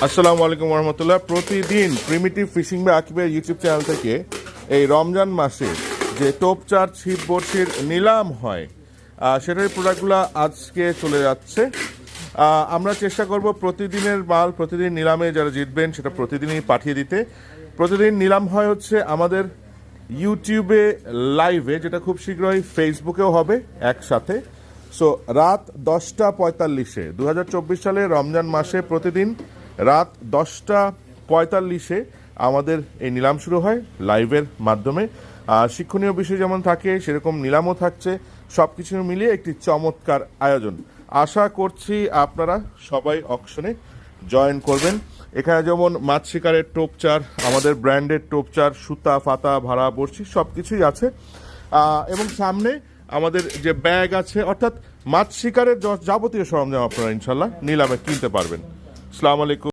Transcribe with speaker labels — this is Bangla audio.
Speaker 1: আসসালামু আলাইকুম রহমতুল্লাহ। প্রতিদিন প্রিমিটিভ ফিশিং বাই আকিবের ইউটিউব চ্যানেল থেকে এই রমজান মাসে যে টোপচার ছিপ বড়শির নিলাম হয় সেটার প্রোডাক্টগুলো আজকে চলে যাচ্ছে। আমরা চেষ্টা করব প্রতিদিনের মাল প্রতিদিন নিলামে যারা জিতবেন সেটা প্রতিদিনই পাঠিয়ে দিতে। প্রতিদিন নিলাম হয় হচ্ছে আমাদের ইউটিউবে লাইভে, যেটা খুব শীঘ্রই ফেসবুকেও হবে একসাথে। সো রাত 10:45 2024 সালে রমজান মাসে প্রতিদিন রাত 10:45 আমাদের এই নিলাম শুরু হয় লাইভের মাধ্যমে। শিক্ষণীয় বিষয় যেমন থাকে সেরকম নিলামও থাকছে, সব কিছু মিলিয়ে একটি চমৎকার আয়োজন। আশা করছি আপনারা সবাই অকশনে জয়েন করবেন। এখানে যেমন মাছ শিকারের টোপচার, আমাদের ব্র্যান্ডের টোপচার, সুতা ফাতা ভাড়া বড়শি সব কিছুই আছে। এবং সামনে আমাদের যে ব্যাগ আছে, অর্থাৎ মাছ শিকারের যাবতীয় সরঞ্জাম আপনারা ইনশাল্লাহ নিলামে কিনতে পারবেন। আসসালামু আলাইকুম।